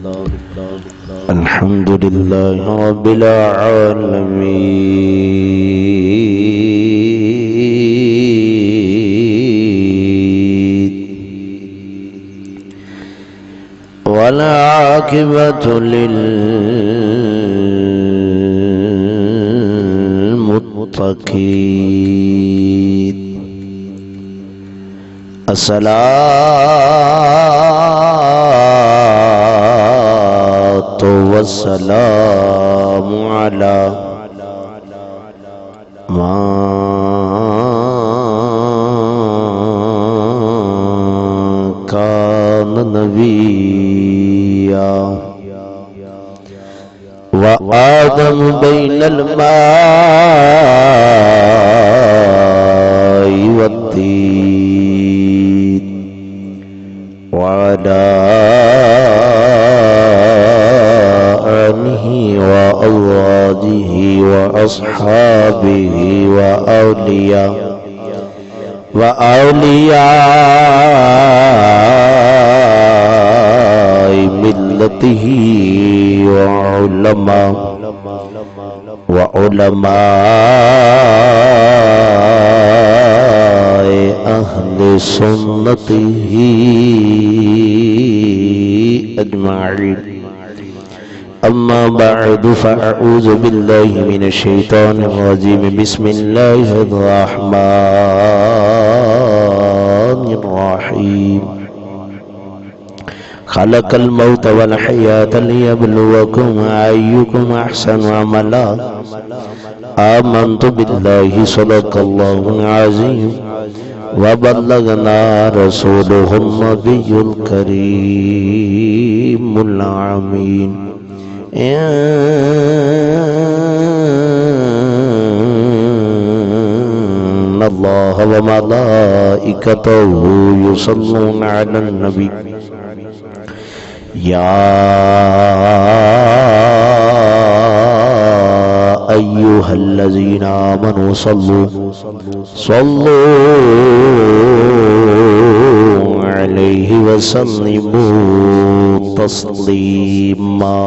الحمد لله رب العالمين والعاقبة للمتقين الصلاة والسلام على من كان نبيا وآدم بين الماء والطين وعلى آله وأزواجه وأصحابه وأولياء ملته وعلماء أهل سنته أجمعين. أما بعد فأعوذ بالله من الشيطان الرجيم. بسم الله الرحمن الرحيم. خلق الموت والحياة ليبلوكم أيكم أحسن عملا. آمنت بالله صدق الله العظيم وبلغنا رسوله النبي الكريم الأمين. إن الله وملائكته يصلون على النبي يا أيها الذين آمنوا صلوا عليه وسلموا تسليما.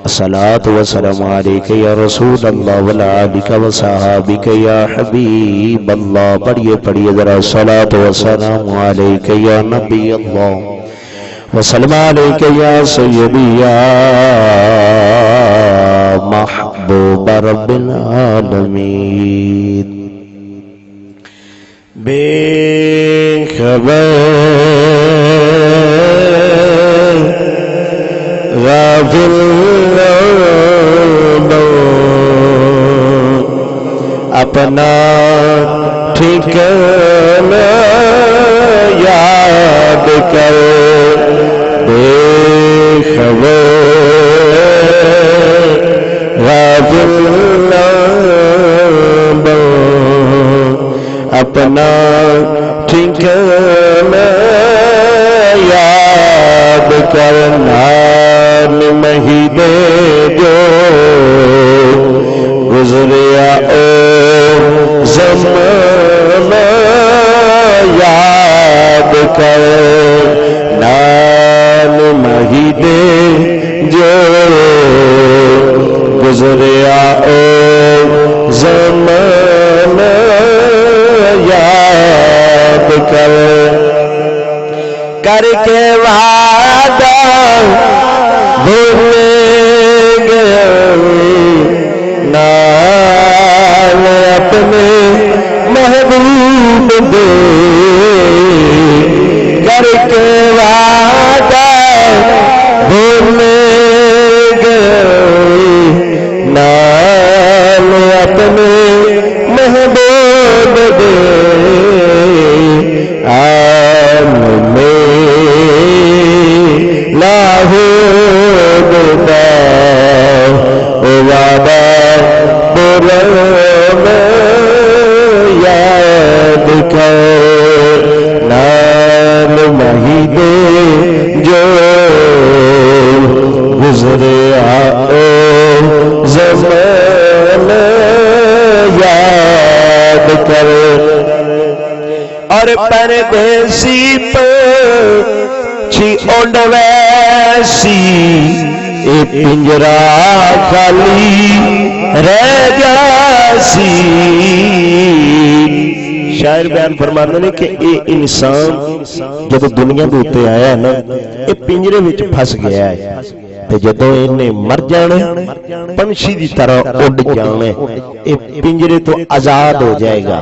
الصلاة والسلام عليك يا رسول الله وعلى آلك وصحابك يا حبيب الله. پڑھیے ذرا الصلاة والسلام عليك يا نبي الله وسلم عليك يا سيدي يا محبوب رب العالمين. بے خبر غافل اپنا ٹھکانہ یاد کر. بے خبر غافل اپنا ٹھکانہ یاد کرنا. مہینے جو گزریا او زمانہ یاد کر. نام مہینے جو گزریا او زمانہ یاد کر. کر کے وعدہ بھولے گیا نام اپنے محبوب دے. کر کے وعدہ بھولے گیا نام اپنے محبوب دے. آن میں لاہو یاد کر. نام مہینے جو گزریا زمانہ یاد کر. اور پردیسی پنچھی اڑ وے سی اے پنجرا خالی رہ گیا سی. شاعر بیان فرماتے ہیں کہ اے انسان جب دنیا دے اوتے آیا نا اے پنجرے وچ پھس گیا ہے تے جدوں اینے مر جانا پنچھی دی طرح اڈ جانا اے پنجرے تو آزاد ہو جائے گا.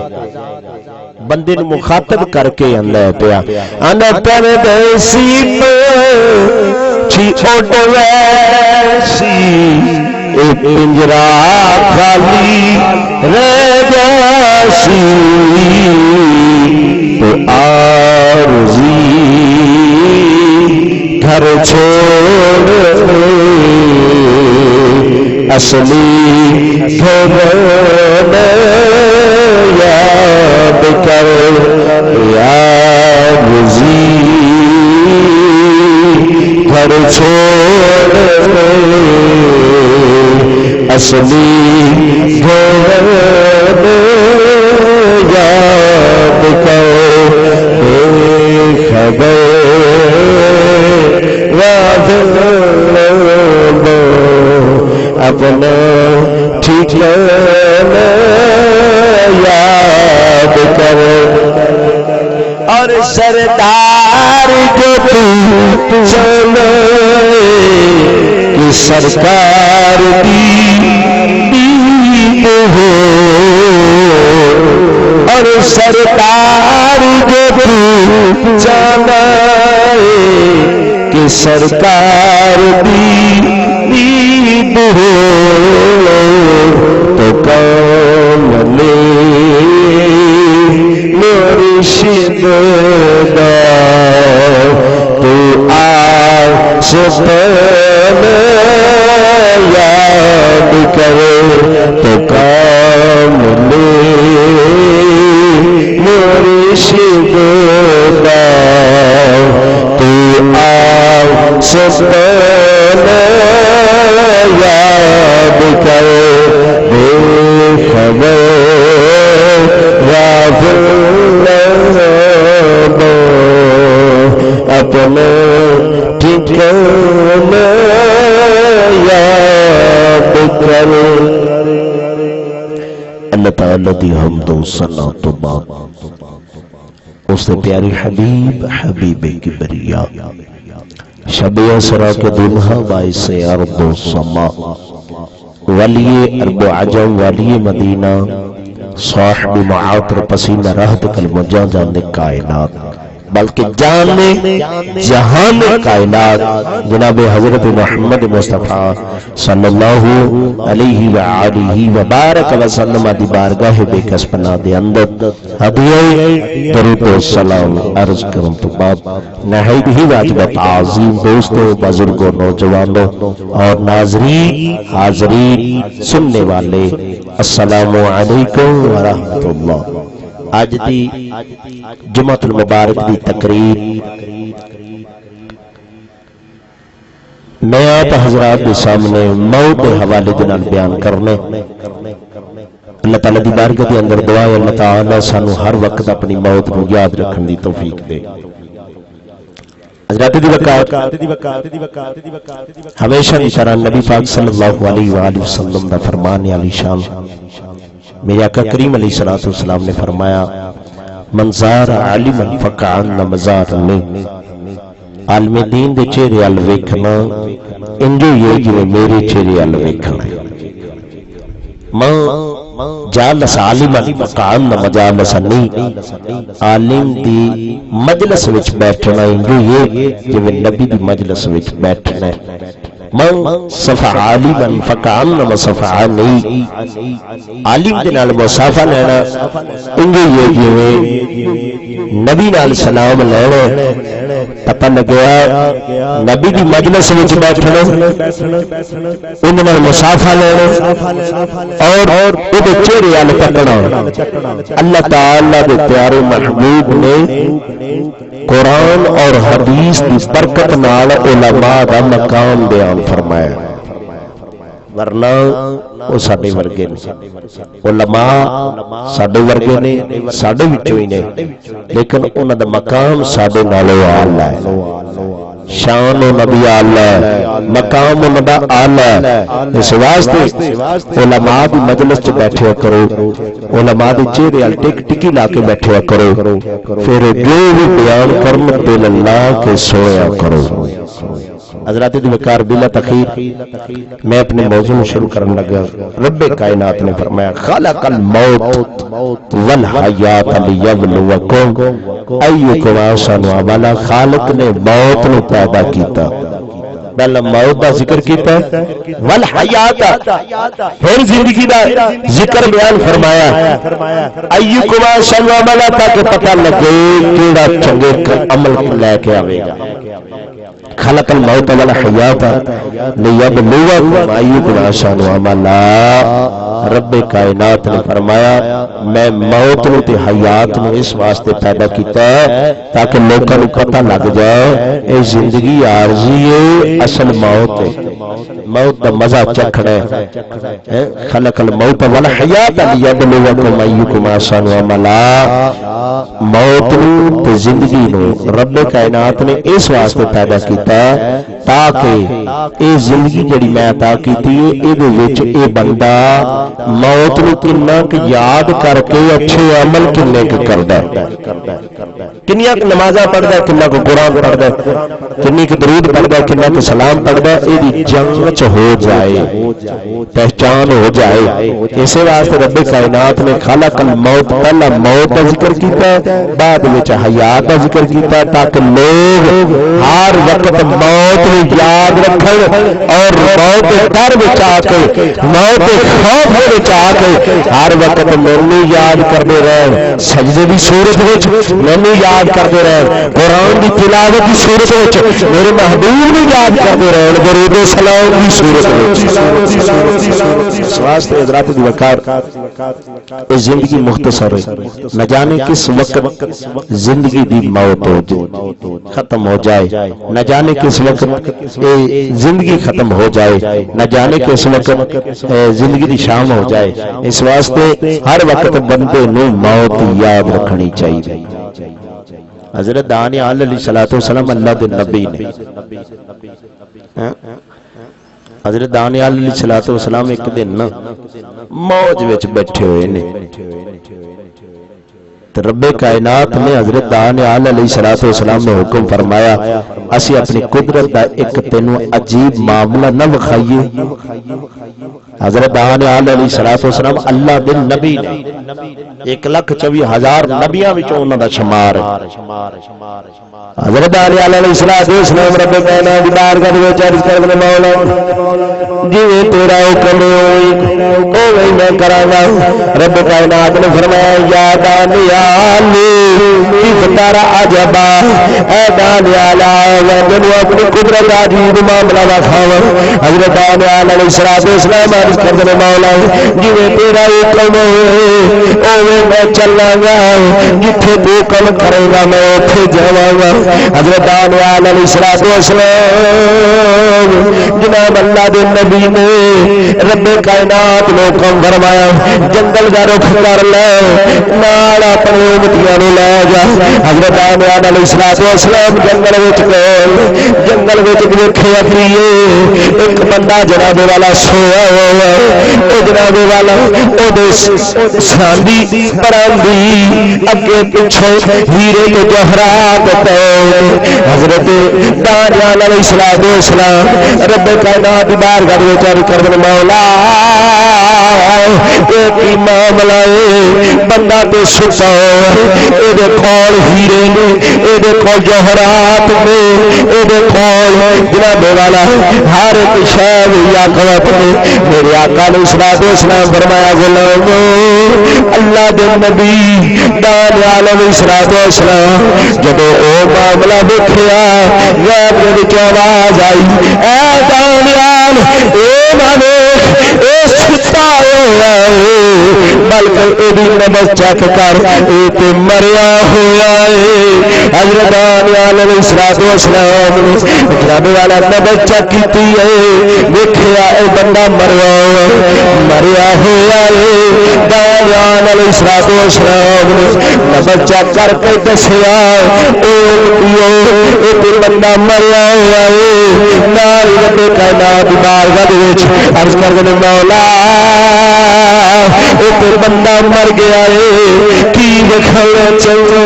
بندے نو مخاطب کر کے آندا پیا پردیسی چھی اڈ ویسی اے پنجرا خالی رہ گیا سی تو عارضی گھر چھوڑ اصلی گھر یاد کر عارضی گھر چھوڑ اصلی گھر یاد کر خبر اپنا ٹھکانا یاد کر. اور سردار جو تو چلے کہ سرکار دی ہو اور سرکار جو تو چلے کہ سرکار دی ہو تو کام لے مرشد دا تو آسمان یاد کرے تو کام لے مرشد دا تو آسمان یاد کرے بے خبر اپنے ٹھکانا یاد کر. اللہ تعالیٰ دی حمد و ثنا تو بعد اس سے پیاری حبیب حبیب کبریا شب اسرا کے دلہا باعث ارض و سما ولی ارض و عجم ولی مدینہ صاحب معاطر پسینہ رہت کلمجاں جانے کائنات بلکہ جانے جہان کائنات جناب حضرت محمد مصطفیٰ صلی اللہ علیہ وآلہ وبارک وسلم دی بارگاہ بے کس پناہ دے اندر ہدیہ درود و سلام عرض کروں تو بعد نہایت ہی واجب تعظیم دوستوں بزرگوں نوجوانوں اور ناظرین حاضرین سننے والے السلام علیکم ورحمۃ اللہ. آج دی جمعۃ المبارک دی تقریر میں آپ حضرات کے سامنے موت کے حوالے دے نال بیان کرنے. اللہ تعالیٰ دی بارگاہ دے اندر دعا ہے اللہ تعالیٰ سانو ہر وقت اپنی موت کو یاد رکھن دی توفیق دے. حضرات دی وقات ہمیشہ کی طرح نبی پاک صلی اللہ علیہ وآلہ وسلم دا فرمان علی شان میرے آقا کریم علیہ السلام نے فرمایا من زار عالما فکأن مزار نے عالم دین دے چہرے ال ویکھنا انجو یہ جویں میرے چہرے ال ویکھنا. جالس عالما فکأن مجالس نہیں عالم دی مجلس وچ بیٹھنا انجو یہ جویں نبی دی مجلس وچ بیٹھنا ہے. من صفع عالما فکأنما صفعني عالم دے نال مصافحہ لینا انجو یہ جویں نبی نال سلام لینا پتہ لگیا نبی دی مجلس وچ بیٹھنا ان نال مصافحہ لینا اور اودے چہرے ال تکنا. اللہ تعالی دے پیارے محبوب نے قرآن اور حدیث دی برکت نال علماء دا مقام بیان فرمایا ورنہ وہ ساڈے ورگے نے علماء ساڈے ورگے نے ساڈے وچوں ہی نے لیکن انہاں دا مقام ساڈے نالوں اعلی ہے. شان و نبی اعلی مقام و نبی اعلی اس واسطے علماء دی مجلس چ بیٹھیا کرو علماء دے چہرے ال ٹک ٹکی لا کے بیٹھیا کرو پھر جو بھی بیان کرن دل اللہ کے سویا کرو حضرات دی وقار بلا تخیر میں اپنے موضوع شروع کرنے لگا رب کائنات نے فرمایا خلق الموت والحیات لیبلوکم ایکم احسن عملا خالق نے موت نو پیدا کیتا پہلا موت دا ذکر کیتا والحیات پھر زندگی دا ذکر بیان فرمایا ایکم احسن عملا تاکہ پتہ لگے کیڑا چنگے عمل لے کے آوے گا خلق الموت والحیات لیبلوکم ایکم احسن عملا رب کائنات نے فرمایا میں موت نو تے حیات نو اس واسطے پیدا کیتا ہے تاکہ لوکاں نو پتہ لگ جائے اے زندگی عارضی ہے اصل موت ہے موت دا مزہ چکھنا ہے خلق الموت والحیات لیبلوکم ایکم احسن عملا موت نو تے زندگی نو رب کائنات نے اس واسطے پیدا کیتا ہے تاکہ اے زندگی جڑی میں عطا کیتی ہے اے دے وچ اے بندہ موت نو کنا کہ یاد کر کے اچھے عمل کنے کے کردا ہے کنیاں کہ نمازاں پڑھدا ہے کنا کو قرآن پڑھدا ہے کنی کہ درود پڑھدا ہے کنا کہ سلام پڑھدا ہے اے دی جانچ ہو جائے پہچان ہو جائے اسی واسطے رب کائنات نے خلق الموت پہلا موت کا ذکر کیتا ہے بعد وچ حیات کا ذکر کیتا ہے تاکہ لوگ ہر وقت موت کو یاد رکھن اور موت ڈر وچ آ کے موت خوف وچ آ کے ہر وقت مینوں یاد کرتے رہن سجدے دی صورت وچ مینوں یاد کرتے رہن قرآن دی تلاوت دی صورت وچ میرے محبوب نوں یاد کرتے رہن درود و سلام دی صورت وچ واسطے حضرات دی وقار اے زندگی مختصر ہے نہ جانے کس وقت زندگی دی موت ہو جائے ختم ہو جائے نہ جانے کس وقت زندگی ختم ہو جائے نہ جانے کس وقت زندگی دی شام ہو جائے اس واسطے ہر وقت بندے نو موت یاد رکھنی چاہیے حضرت دانیال علیہ السلام اللہ دے نبی نے حضرت دانیال علیہ السلام ایک دن موج وچ بیٹھے ہوئے نے رب کائنات نے حضرت دانیال علیہ السلام نے حکم فرمایا اسی اپنی قدرت دا ایک تینوں عجیب معاملہ نہ وکھائیے حضرت دانیال علیہ السلام اللہ دے نبی نے 1,24,000 نبیاں وچوں انہاں دا شمار ہے حضرت دانیال علیہ السلام رب کائنات دی بارگاہ وچ عرض کرنے مولا جویں تیرا حکم ہوئی اوویں میں کراں گا رب کائنات نے فرمایا یا دانیال تیرا عجبا اے دانیال جنو اپنی قدرت عجیب معاملہ دکھاواں حضرت دانیال علیہ السلام عرض کرنے مولا جویں تیرا حکم اوویں میں چلاں گا جتھے تو حکم کرے گا میں اوتھے جاواں گا حضرت دانیال علیہ السلام جناب اللہ دے نبی نے رب کائنات نو حکم فرمایا جنگل دا رخ کر لے نال اپنے امتیاں نو لے جا حضرت دانیال علیہ السلام جنگل وچ گئے جنگل وچ ویکھیا پھریے ایک بندہ جناب والا سویا ہوا او جناب والا او دے ساندی پراندی اگے پیچھے ہیرے تے جوہرات تے حضرت دانیال علیہ السلام رب کائنات دی بارگاہ وچ عرض کرنے مولا ایک معاملہ بندہ تے ستا اے دے کول ہیرے نے اے دے کول جوہرات نے اے دے کول جناب والا ہر ایک شے یا قوت نے میرے آقا علیہ السلام فرمایا غلام اللہ دے نبی دانیال علیہ السلام جب او معاملہ دیکھیا غیب دے وچ آواز آئی اے دانیال اے نہ اے ستا ہوا بلکہ دی نبض چیک کر اے تے مریا ہویا ہے حضرت علیہ السلام نے جناب والا نبض چیک کیتی ہے ویکھیا اے بندہ مریا ہویا ہے دایان علیہ السلام نے نبض چیک کر کے دسیا اے تے بندہ مریا ہوا ہے نال رب کائنات دی بارگاہ وچ عرض کر دے مولا اے تے بندہ مر گیا ہے کی وکھایا چلے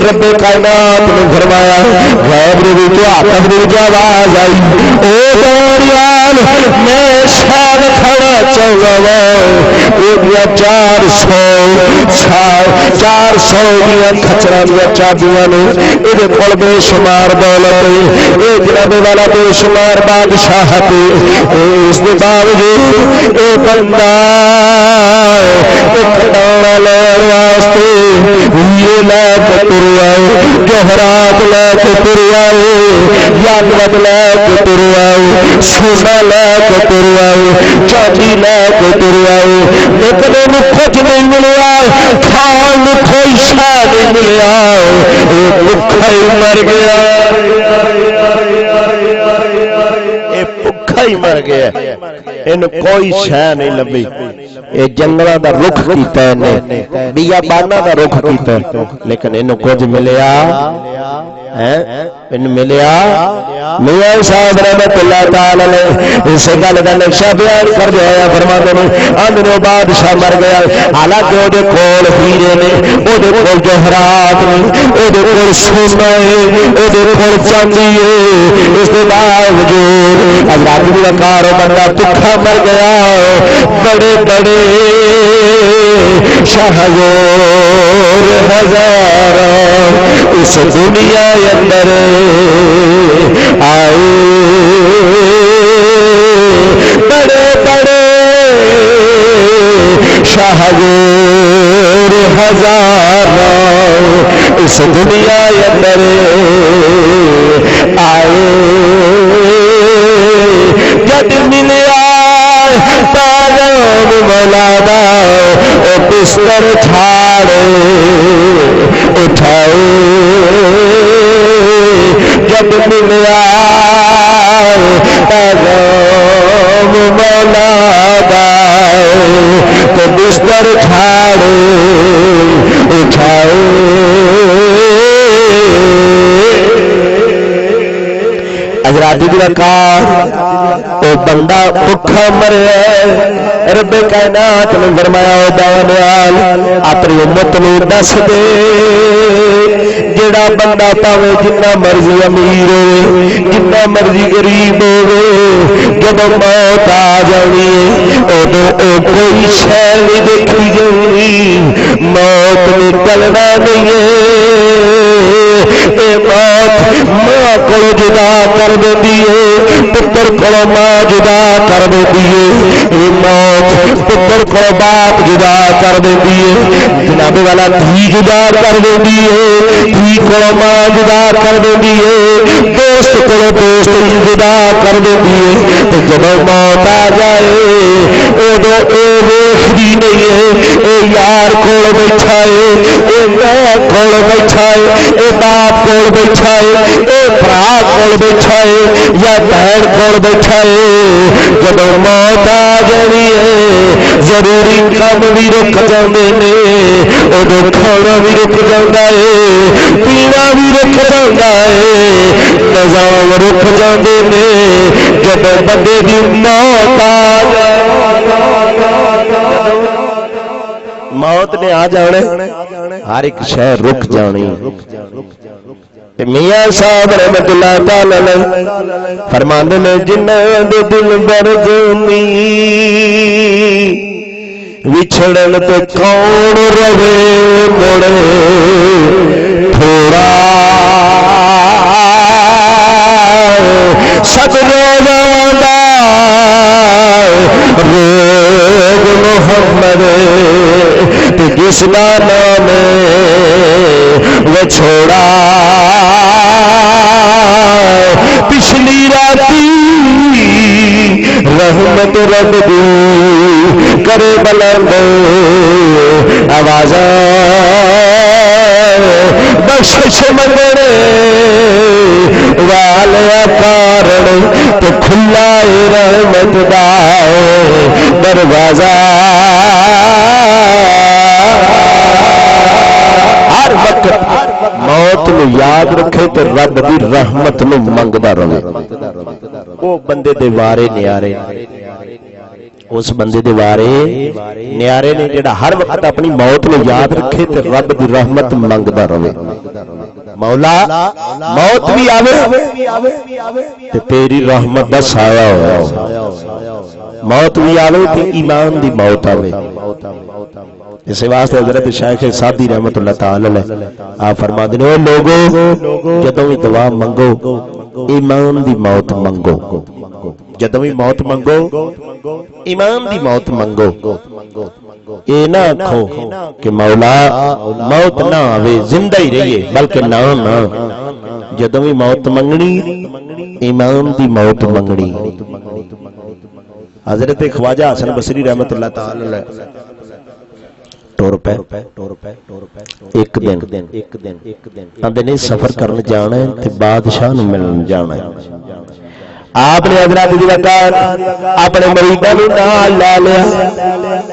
رب کائنات نے فرمایا غیب دی تو آتش دی آواز آئی او دریال میں شان کھڑا چلا او دیا 400 دیا کھچراں دیا چابیاں نے اے کول بے شمار دولت اے جناب والا بے شمار بادشاہت اس کے باوجود اے بندہ کھڑا لین واسطے یہ لے کے تر آئے جوہرات لے کے تر آئے یاقوت لے کے تر آئے سونا لے کے تر آئے چاندی لے کے تر آئے لیکن انہوں کچھ نہیں ملیا کھان کوئی شاہ نہیں ملیا بھکھا ہی مر گیا بھکھا ہی مر گیا انہوں کوئی شاہ نہیں لبھی یہ جنگلہ دا رخ کیتا ہے بیابانہ دا رخ کیتا ہے لیکن انہوں کچھ ملیا ملیا میاں صاحب رحمت اللہ تعالی علیہ اس گل دا نقشہ بیان کر دیا فرماتے ہیں اندروں بادشاہ مر گیا حالانکہ وہ کول ہیرے نے وہ کول جوہرات نے وہ کول سونا ہے وہ کول چاندی ہے اس کے باوجود حضرات دی وقار بندہ بھکھا مر گیا بڑے بڑے شاہزور ہزار اس دنیا اندر آئے بڑے بڑے شاہزور ہزار اس دنیا اندر آئے جد ملیا پیغام مولا دا او بستر چھاڑے اٹھائے جب ملیا پیغام مولا دا تو بستر چھاڑے اٹھائے حضرات دی وقار او بندہ بھکھا مرے رب کائنات نے فرمایا او دانیال اپنی امت نوں دس دے جڑا بندہ پاوے جتنا مرضی امیر ہوئے جتنا مرضی غریب ہوئے جب موت آ جانی ادو کوئی شے نہیں دیکھی جانی موت نکلنا نہیں ہے موت ماں کو جدا کر دیتی ہے پتر کو ماں جدا کر دیتی ہے موت پتر کو باپ جدا کر دیتی ہے جناب والا دھی جدا کر دیتی ہے دھی کو ماں جدا کر دیتی ہے دوست کو دوست جدا کر دیتی ہے تو جب موت آ جائے ادو اے ویکھدی نہیں ہے اے یار کول بیٹھا ہے اے ماں کول بیٹھا ہے اے باپ کول بیٹھا ہے اے بھرا کول بیٹھا ہے یا بہن کول بیٹھا ہے جب موت آ جانی ہے ضروری کام بھی رک جاندے نے ادو کھانا بھی رک جاندا ہے پینا بھی رک جاندا ہے نظام رک جاندے نے جب بندے دی موت آ جائے موت نے آ جانے ہر ایک شے رک جانی میاں صاحب رحمت اللہ تعالی علیہ فرماندے نے جنہاں دے دل برجومی وچھڑن تے کون رہے مڑے تھوڑا سب روزاں دا روز محمد تے جس دا نام وہ چھوڑا پچھلی راتی رحمت رب دی کرے بلند آوازاں بخشش منگنے والے کارن تو کھلا رحمت دا دروازہ ہر وقت موت نو یاد رکھے تے رب دی رحمت نو منگدا رہے وہ بندے دے وارے نیارے اس بندے دے وارے نیارے نے جڑا ہر وقت اپنی موت نو یاد رکھے تے رب دی رحمت منگدا رہے مولا موت بھی آوے تے تیری رحمت دا سایہ ہو موت بھی آوے تے ایمان دی موت آوے اس واسطے حضرت شیخ سعدی رحمت اللہ تعالی علیہ آپ فرما دے او لوگو جدوں بھی دعا منگو ایمان دی موت منگو جدوں بھی موت منگو ایمان دی موت منگو اے نہ آکھو کہ مولا موت نہ آوے زندہ ہی رہیے بلکہ نہ جدوں بھی موت منگنی ایمان دی موت منگنی حضرت خواجہ حسن بصری رحمت اللہ تعالی علیہ ٹور پہ ایک دن آندے نے سفر کرنے جانا ہے تے بادشاہ نوں ملن جانا ہے آپ نے حضرت دی وقار اپنے مریداں نوں نال لا لیا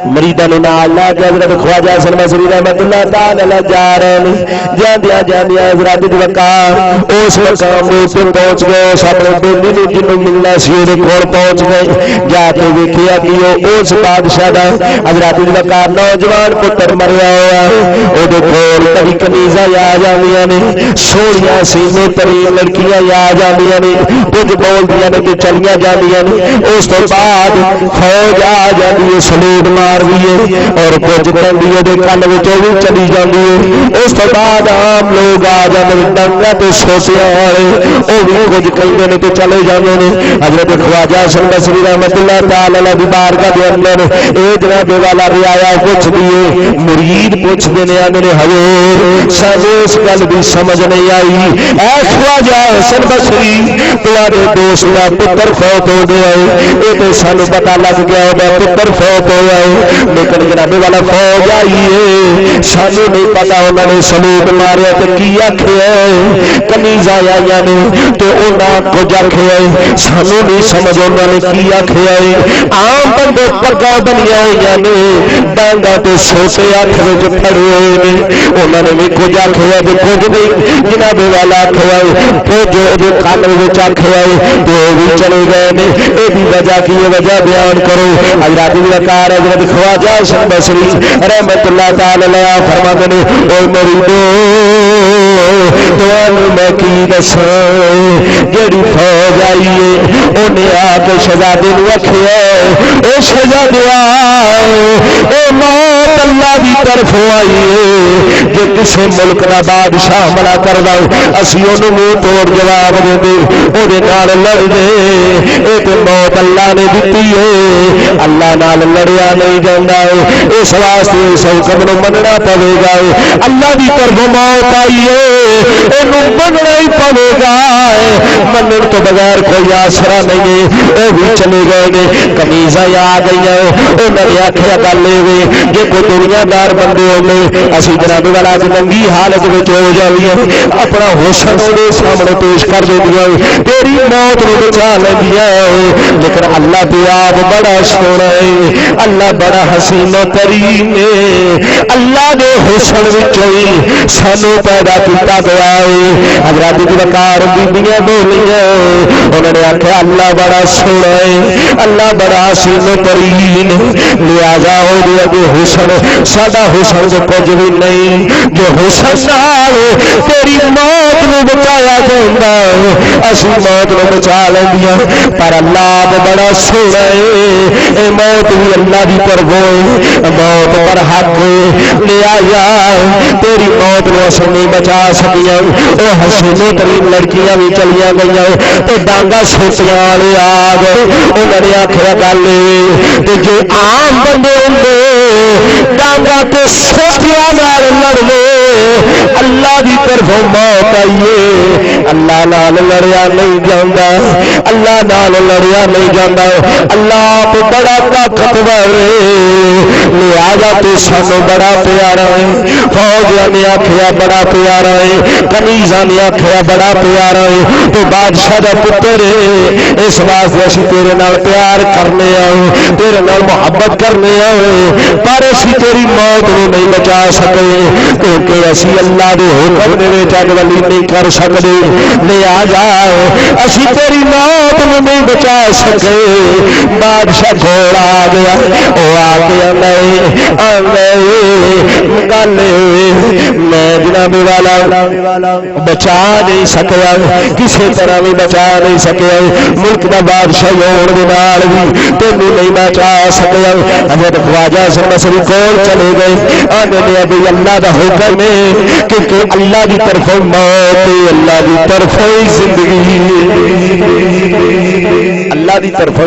مریداں نوں نال لا کے حضرت خواجہ حسن بصری رحمت اللہ تعالی علیہ جا رہے ہیں جاندیاں حضرت دی وقار اس مقام تے پہنچ گئے اپنے بیلی نوں جنوں ملنا سی دے کول پہنچ گئے جا کے ویکھیا کہ اس بادشاہ دا حضرت دی وقار نوجوان پتر مریا ہوا او دے کول کبھی کنیزاں آ جاندیاں نے سونیاں سینے ترین لڑکیاں آ جاندیاں نے کچھ بولدیاں نے چلیاں جاندیاں نے اس تو بعد فوج آ جاندی ہے سلوٹ مار دیے اور کچھ کنڈیے دے کن وچوں بھی چلی جاندی ہے اس تو بعد عام لوگ آ جاندے ڈنگا تے سوٹیاں والے او بھی کچھ کہندے نے تے چلے جاندے نے حضرت خواجہ حسن بصری رحمت اللہ تعالی علیہ دی بارگاہ دے اندر اے جناب والا رعایا پوچھ دیے مرید پوچھ دے نے آندے نے حضور سانو اس گل دی سمجھ نہیں آئی اے خواجہ حسن بصری تمہارے دوست پتر فوت ہو گیا ہے یہ تو سانو پتا لگ گیا ہے پتر فوت ہوا ہے لیکن جناب والا فوج آئی ہے سانو نہیں پتا انہوں نے سلوٹ ماریا تو کی آخیا کنیزاں آئی نے تو انہوں کچھ آخیا سانو نہیں سمجھ انہوں نے کی آخیا عام بندے پگا بنیا ہوئی نے ڈانگا تو سوٹے ہاتھ میں پڑے ہوئے نے انہوں نے بھی کچھ آخیا کچھ نہیں جناب والا آخیا کچھ کن میں آخیا بھی چلے گئے نے یہ وجہ کی وجہ بیان کرو حضرت وقار حضرت خواجہ حسن بصری رحمت اللہ تعالی علیہ فرماتے نے او مریدو تانوں میں کی دساں جڑی فوج آئی ہے انہیں آ کے شہزادے نوں آکھیا اے شہزادے اے موت اللہ دی طرف آئی ہے جے کسے ملک دا بادشاہ حملہ کردا اسی اونوں منہ توڑ جواب دے دے او دے نال لڑ دے اے تے موت اللہ نے دتی ہے اللہ نال لڑیا نہیں جاندا ہے اس واسطے اس حکم نوں مننا پوے گا اللہ دی طرف موت آئی ہے اینوں مننا ہی پوے گا منن تو بغیر کوئی آسرا نہیں ہے او بھی چلے گئے نے کنیزاں آ گئیاں انہاں نے آکھیا گل اے جے کوئی دنیا دار بندے ہوے اسی جناب والا ننگی حالت وچ ہو جائیے اپنا حسن دے سامنے پیش کر دیندیاں تیری موت نوں بچا لیندیاں لیکن اللہ تے آپ بڑا سونا ہے اللہ بڑا حسین و کریم ہے اللہ دے حسن وچ ہی سانو پیدا کیتا گیا ہے حضرت وقار بیبیاں بولیاں انہوں نے آکھیا اللہ بڑا سونا ہے اللہ بڑا حسین و کریم لہذا ہو گیا کہ حسن ساڈا حسن تو کچھ بھی نہیں جو حسن نال تیری موت نوں بچایا جاندا اسی موت نوں بچا لیندیاں پر اللہ بڑا سونا ہے اے موت بھی اللہ دی طرف ہے موت پر حق لے آیا تیری موت نوں اسی نہیں بچا سکیاں او حسین ترین لڑکیاں بھی چلیاں گئیاں تے ڈانگا سوٹیاں والے آ گئے انہوں نے آکھیا گل تے جو عام بندے ہوندے ڈانگا تے سوٹیاں نال لڑ لے اللہ دی طرف موت آئیے اللہ نال لڑیا نہیں جاندا اللہ نال لڑیا نہیں جاندا اللہ آپ بڑا طاقتور لہذا تو سانو بڑا پیارا ہے فوجیاں نے آکھیا بڑا پیارا ہے کنیزاں نے آکھیا بڑا پیارا ہے تو بادشاہ دا پتر ہے اس واسطے اسی تیرے نال پیار کرنے آئے تیرے نال محبت کرنے آئے پر اسی تیری موت نو نہیں بچا سکے کیونکہ اسی اللہ دے حکم دے وچ اگلی نہیں کر سکدے لہذا اسی تیری موت نو نہیں بچا سکے بادشاہ کول آ گیا او آ کے گل میں جناب والا بچا نہیں سکیا کسی طرح بھی بچا نہیں سکیا ملک دا بادشاہ ہون دے نال بھی تینوں نہیں بچا سکیا حضرت خواجہ حسن بصری کول چلے گئے آنے ابھی اللہ دا حکم ہے کیونکہ اللہ دی طرف موت اللہ دی طرف زندگی اللہ دی طرف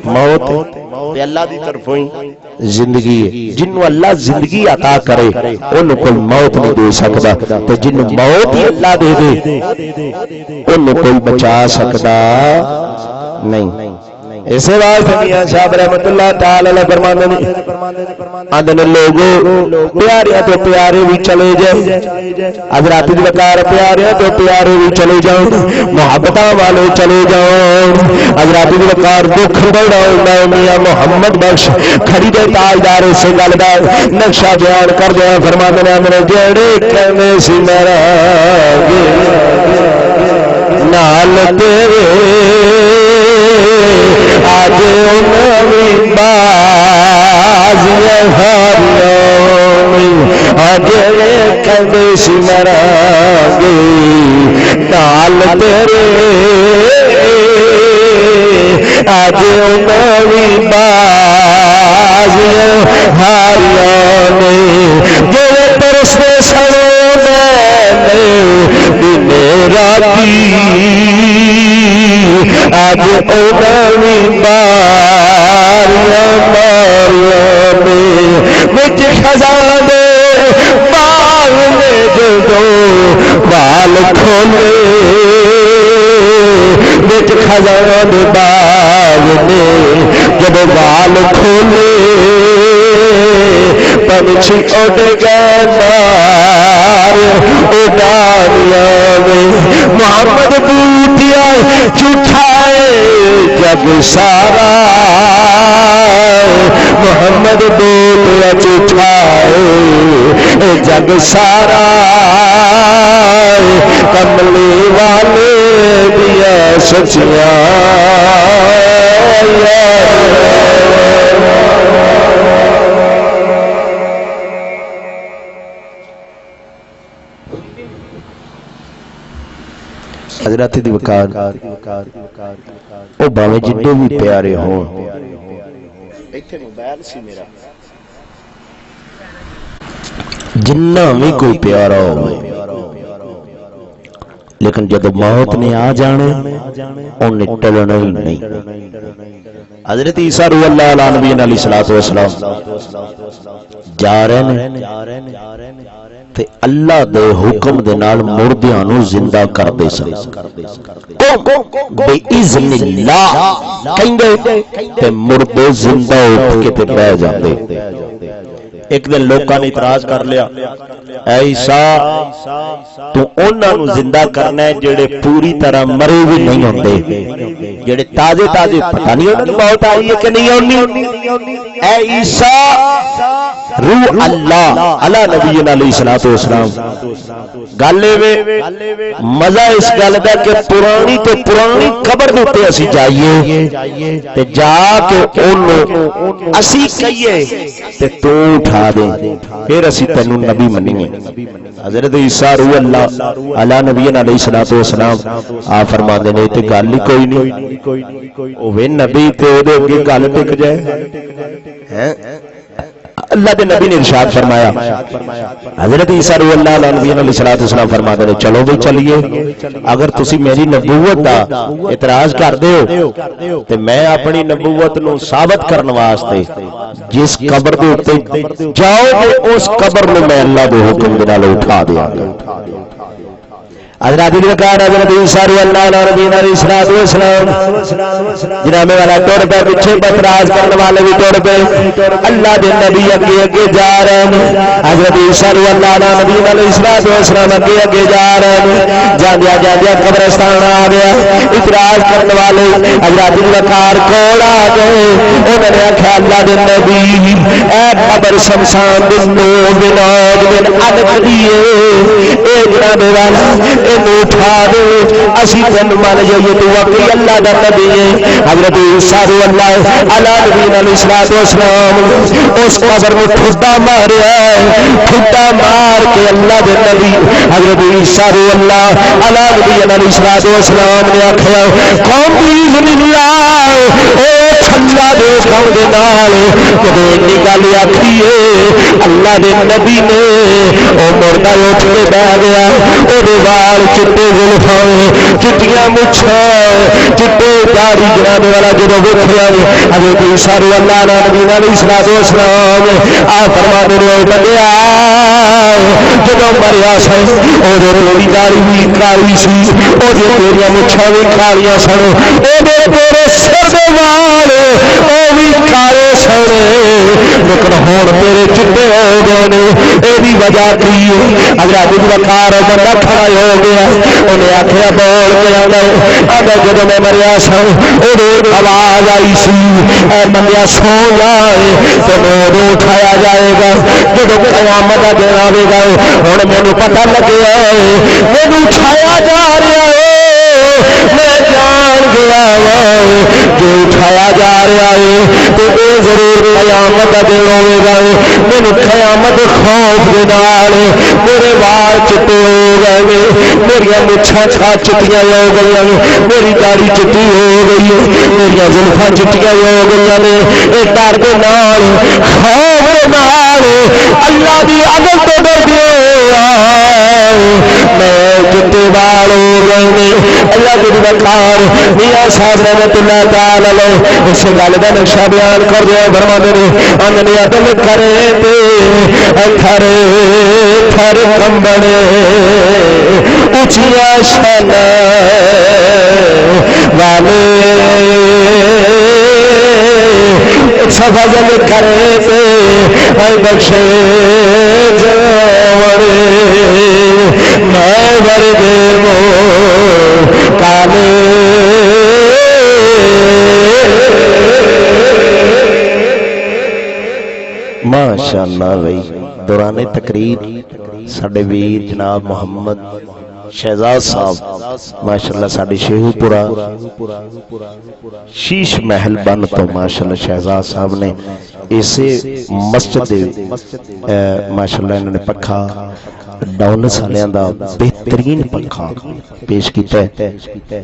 موت اللہ دی طرف زندگی ہے جنوں اللہ زندگی عطا کرے انہوں کوئی موت نہیں دے سکتا تو جنوں موت ہی اللہ دے دے انہوں کوئی بچا سکتا نہیں اسے واسطے میاں صاحب رحمت اللہ تعالی علیہ فرماندے نے آندے لوگوں پیاریاں تو پیارے بھی چلے جائیں حضرات دی وقار پیاریاں تو پیارے بھی چلے جاؤ محبتاں والے چلے جاؤ حضرات دی وقار دکھ بڑھاؤندا میاں محمد بخش کھڑی دے تاجدار سے گل دا نقشہ بیان کر دیا فرماندے نے میرے جڑے کہنے سی میرا نال تیرے آج انہی بازیاں ہاریاں آج کہندے سی مرانگے نال تیرے آج انہی بازیاں ہاریاں جو ترسے سنے دن راتی آج اوگاوی باریاں باریاں وچ خزانے باغ میں جدو بال کھولے وچ خزانے باغ میں جدو بال کھولے پنچھی اڑ گئے مار اڈاریاں میں محمد بوٹیا جھوٹائے جگ سارا محمد بوٹیا جھوٹائے جگ سارا کملی والے دیا سچیاں حضرت دی وقار او باویں جڈے بھی پیارے ہون ایتھے موبائل سی میرا جنہ بھی کوئی پیارا ہوئے لیکن جب موت نے آ جانے انہیں ٹلنا ہی نہیں حضرت عیسیٰ روح اللہ علیہ نبی علیہ الصلوۃ والسلام جا رہے ہیں تے اللہ دے حکم دے نال مردیاں نو زندہ کر دے سن بے اذن اللہ کہندے تے مردے زندہ اٹھ کے تے بیٹھ جاندے ایک دن لوکاں نے اعتراض کر لیا اے عیسیٰ تو انہاں نو زندہ کرنا ہے جڑے پوری طرح مرے بھی نہیں ہوندے جڑے تازے تازے پتہ نہیں انہاں نوں موت آئی ہے کہ نہیں ہونی اے عیسیٰ روح اللہ علی نبی علیہ الصلوۃ والسلام گل وے مزہ اس گل دا کہ پرانی تے پرانی قبر دے تے اسی جائیے تے جا کے اونوں اسی کہیے تے تو اٹھا دے پھر اسی تینوں نبی منیے حضرت عیسیٰ روح اللہ علی نبی علیہ الصلوۃ والسلام آ فرماندے نے تے گل ہی کوئی نہیں اوے نبی تے او دے اگے گل ٹک جائے ہیں اللہ دے نبی نے ارشاد فرمایا، حضرت عیسیٰ روح اللہ علیہ السلام فرماتے ہیں چلو بھی چلیے، اگر تسی میری نبوت دا اعتراض کر دیو تے میں اپنی نبوت نو ثابت کرنے واسطے جس قبر دے اوپر جاؤ گے اس قبر نو میں اللہ دے حکم دے نال اٹھا دیاں گا۔ حضرت حضرت عیسیٰ اللہ علیہ السلام جناب والا ٹر پہ پیچھے بتراز کرنے والے بھی ٹر پہ، اللہ دے نبی اگے اگے جا رہے ہیں، حضرت عیسیٰ اللہ علیہ السلام اگے اگے جا رہے ہیں، جاندیا جاندیا قبرستان آ گیا، اعتراض کرنے والے حضرت وقار کول آ گئے، انہوں نے آخیا اللہ دے نبی اے قبر شمشان دن بناگ دن ادب دیے، اے جناب والا اٹھا دے اسی تین مان جائیے تو واقعی اللہ دا نبی ہے۔ حضرت عیسیٰ اللہ علیہ السلام اس قبر کو ٹھڈا ماریا، ٹھڈا مار کے اللہ دے نبی حضرت عیسیٰ اللہ علیہ السلام نے آخیا قوم پلیز نہیں آئے اے چھلا دے قوم دے نال کدے انی گل آکھیے اللہ دے نبی نے او مردہ اٹھ کے بہ گیا، او وال چٹے زلفاں چٹیاں مچھاں چٹے داڑھی جناب والا جدو ویکھیا حضرت عیسیٰ اللہ علیہ السلام آ فرمانے نے بندیا جدو مریا سن او دی داڑھی بھی کالی سی، او دی تیریاں مچھاں بھی کالیاں سن، او دے تیرے سر دے وال او بھی کالے سن، لیکن ہن تیرے چٹے ہو گئے نے، اے دی وجہ کی حضرت وقار بندہ کھڑا ہو گیا، انہیں آخیا بول کے آدھا جب میں مریا سا وہ آواز آئی سی اے بندیا سو جائے تو میں اٹھایا جائے گا، جب قیامت کا دن آئے گا ہوں مینو پتا لگیا مینو اٹھایا جا رہا ہے، میں جان گیا جو اٹھایا جا رہا ہے تو یہ ضرور قیامت کا دن ہوئے گا، میرے قیامت خوف کے نال میرے وال چٹے ہو گئے، میری مچھاں چٹیاں ہو گئی، میری داڑھی چٹی ہو گئی، میری زلفاں چٹیاں ہو گئی، یہ ڈر کے نال خوف کے نال اللہ کی عدل تو ڈر گیا میں چٹے وال ہو گئے۔ اللہ کی وقار میاں صاحب رحمۃ اللہ تعالی علیہ اس گل کا نقشہ بیان کر دیا، فرماتے ہیں انہوں عدل کرے تھر تھر کمبڑے اچھیا شان والے سفل کرے تے بخشے جوڑے میں وردے مو کالے ماشاءاللہ بھائی دوران تقریر ساڈے ویر جناب محمد شہزاد صاحب ماشاءاللہ ساڈے شیخو پورا شیش محل بن تو ماشاءاللہ شہزاد صاحب نے اسے مسجد ماشاءاللہ انہوں نے پکھا ڈاؤن سالیاں دا بہترین پنکھا پیش کیتا ہے،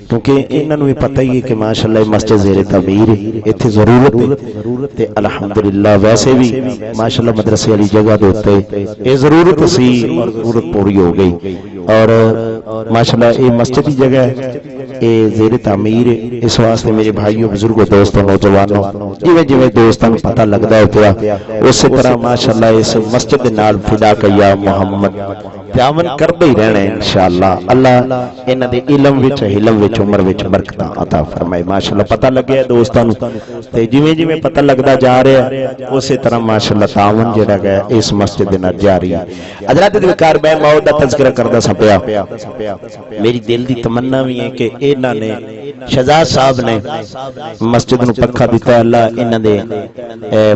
کیونکہ انہوں نے پتہ ہی ہے کہ ماشاءاللہ مسجد زیر تعمیر ایتھے ضرورت ہے، الحمدللہ ویسے بھی ماشاءاللہ مدرسے والی جگہ دے اے ضرورت سی اور ضرورت پوری ہو گئی، اور ماشاءاللہ یہ مسجد کی جگہ ہے، یہ زیر تعمیر، اس واسطے میرے بھائیوں بزرگوں دوستوں نوجوانوں جویں جویں دوستاں نوں پتہ لگدا ہے پیا اسی طرح ماشاءاللہ اس مسجد دے نال فدا کیا محمد تعاون کردے ہی رہنا ہے انشاءاللہ۔ اللہ انہاں دے علم وچ حلم وچ عمر وچ برکتاں عطا فرمائے۔ ماشاءاللہ پتہ لگیا دوستاں نوں تے جویں جویں پتہ لگدا جا رہا ہے اسی طرح ماشاءاللہ تعاون جڑا ہے اس مسجد دے نال جاری ہے۔ حضرات ذکر میں موت دا تذکرہ کردا سا پیا، میری دل دی تمنا بھی ہے کہ انہاں نے شہزاد صاحب نے مسجد نو پکھا دیتا ہے، اللہ انہاں دے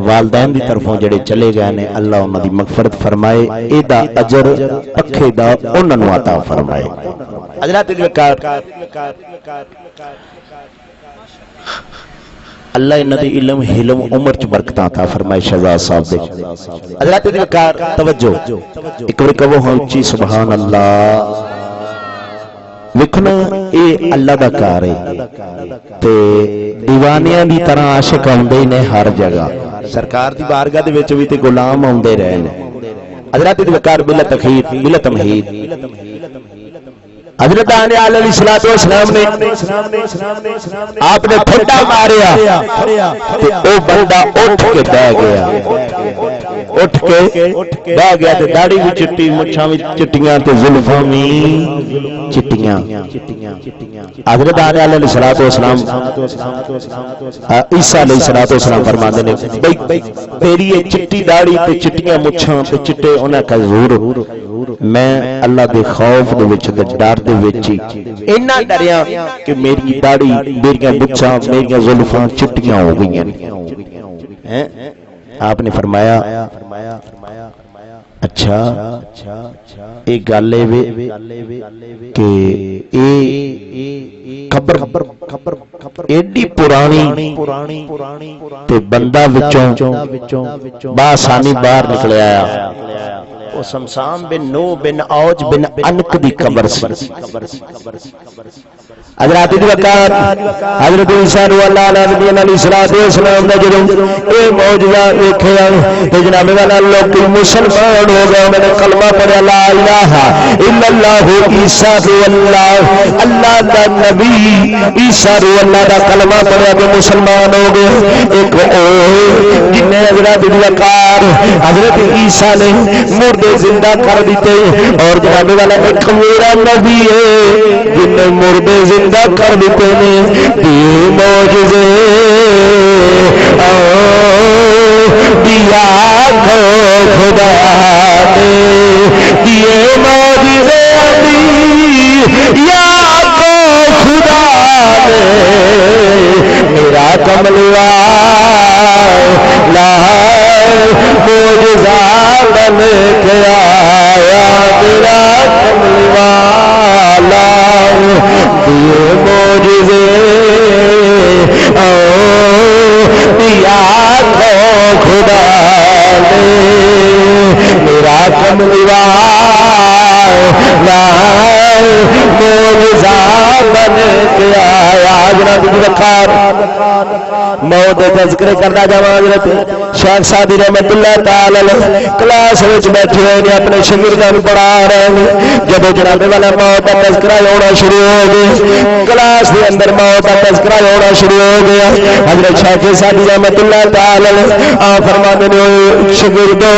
والدین دی طرفوں جڑے چلے گئے نے اللہ انہاں دی مغفرت فرمائے، اے دا اجر پکھے دا انہاں نوں عطا فرمائے۔ حضرات ذکر اللہ انہاں دے علم حلم عمر چ برکتاں عطا فرمائے شہزاد صاحب دے۔ حضرات ذکر توجہ ایک بار کہو ہاں اچھی سبحان اللہ۔ ویکھنا اے اللہ دا کار ہے تے دیوانیاں دی طرح عاشق آندے نے ہر جگہ، سرکار دی بارگاہ دے وچ وی تے غلام آندے رہے نے حضرت وقار بلا تخیر بلا تمہید حضرت آنے علیہ السلام نے آپ نے ٹھنڈا ماریا تو او بندہ اٹھ کے بہ گیا اٹھ کے بہ گیا تے داڑھی بھی چٹی مچھاں بھی چٹیاں تے زلفاں بھی چٹیاں حضرت آنے علیہ السلام عیسیٰ علیہ السلام فرماتے ہیں بھئی تیری یہ چٹی داڑھی تے چٹیاں مچھاں تے چٹے انہاں کا ضرور میں اللہ دے خوف دے وچ تے ڈر دے وچ اتنا ڈریا کہ میری داڑھی میریاں مچھاں میریاں زلفاں چٹیاں ہو گئیاں ہیں آپ نے فرمایا اچھا ایک گل ہے کہ قبر ایڈی پرانی تے بندہ وچوں بآسانی باہر نکل آیا وہ سمسام بن نو بن اوج بن انق دی قبر سی حضرت وقار حضرت عیسیٰ اللہ علیہ السلام نے جدوں اے معجزہ ویکھیا تے جناب والا لوگ مسلمان ہو گئے انہوں نے کلمہ پڑھا لا الہ الا اللہ عیسیٰ اللہ اللہ دا نبی عیسیٰ اللہ دا کلمہ پڑھا تے مسلمان ہو گئے ایک جن حضرت وقار حضرت عیسیٰ نے مردے زندہ کر دیتے اور جناب والا ایک میرا نبی ہے جن مردے زندہ کر دیتے ہیں یہ معجزے دیا کو خدا نے یہ معجزے یا کو خدا نے میرا کملوا لا معجزہ بن کے آیا میرا کملوا لا یہ معجزے دیا کو خدا نے میرا کملوا لا معجزہ بن کے آیا جناب وقار موت تذکرے کرتا جاواں حضرت شیخ سعدی رحمت اللہ تعالی کلاس وچ بیٹھے ہوئے نے اپنے شاگرداں نوں پڑھا رہے ہیں جب جناب والا موت کا تذکرہ ہونا شروع ہو گیا کلاس دے اندر موت کا تذکرہ ہونا شروع ہو گیا حضرت شیخ سعدی رحمت اللہ تعالی فرماتے ہیں شاگردوں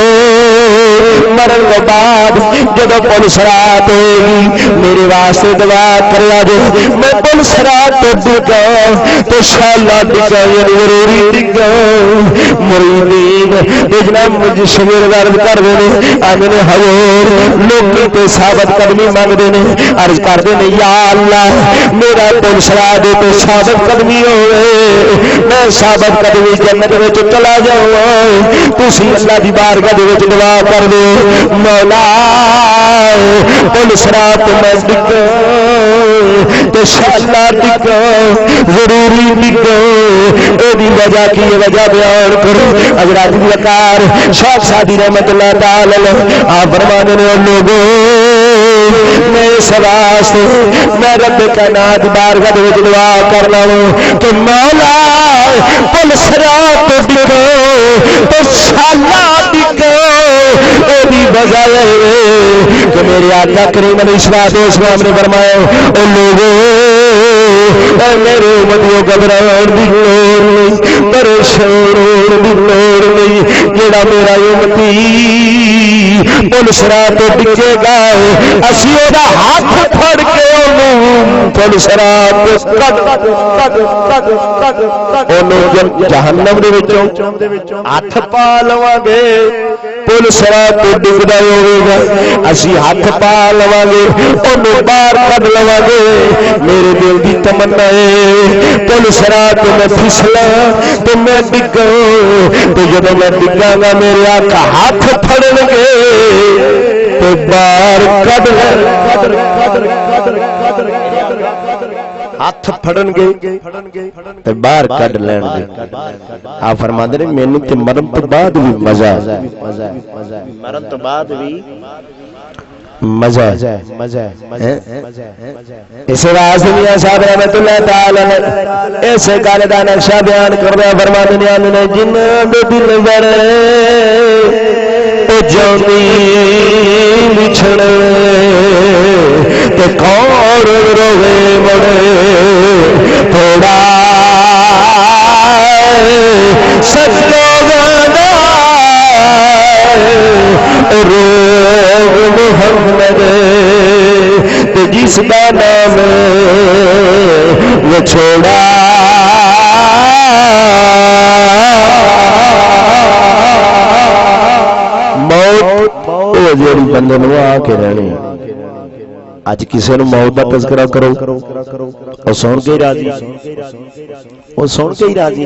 مرن کے بعد جب پولیس رات ہوگی میرے واسطے دعا کریا جے میں پولیس رات تو ڈگا تو شالا ڈگا ضروری ڈگا مرید دیکھنا مجھے شگیر عرض کر دے آمین حضور لوگ تے ثابت قدمی مانگ دے عرض کر دے یا اللہ میرا پولیس رات تے ثابت قدمی ہوئے میں ثابت قدمی جنت وچ چلا جاؤں تسی اللہ دی بارگاہ دے وچ دعا کر دے مولا پولیس رات میں ڈگا تو شالا ڈگا ضروری ڈگا ایدی وجہ کی وجہ بیان کرو حضرت وقار شیخ سعدی رحمت اللہ تعالی آپ فرمانے نے لوگوں میں اس واسطے میں رب کائنات بارگاہ وچ دعا کرنا ہوں کہ مولا پولیس رات ڈگا تو شالا ڈگا ایدی وجہ کہ میرے آقا کریم علیہ السلام نے فرمایا او لوگوں میرے امتیوں گھبراہٹ دی لوڑ نہیں پریشان ہونے دی لوڑ نہیں جڑا میرا امتی پولیس رات ڈگے گا اسی دا ہاتھ پھڑ کے انہوں پولیس رات انہوں جہنم دے وچوں ہاتھ پا لواں گے پولیس رات ڈگدا ہوے گا اسی ہاتھ پا لواں گے انہوں باہر کڈ لواں گے میرے دل دی تمنا ہے پولیس رات میں پھسلا تو میں ڈگا تو جب میں ڈگا گا میرے آقا ہاتھ پھڑن گے تو باہر کڈ ہاتھ پھڑن گے تے باہر کڈ لین گے آپ فرماندے نے مینوں تے مرن تو بعد بھی مزہ مرن تو بعد بھی مزہ اس واسطے میاں صاحب رحمۃ اللہ تعالی اس گل دا نقشہ بیان کردے فرماتے ہیں جنہاں دے دل بڑے او جاندی وچھڑے تے کون روے بڑے تھوڑا سچ روگ محمد جس کا نام وہ چھوڑا موت وہ جیڑی بندے نو آ کے رہنی اج کسی نو موت دا تذکرہ کرو اور سن کے راضی وہ سن کے ہی راضی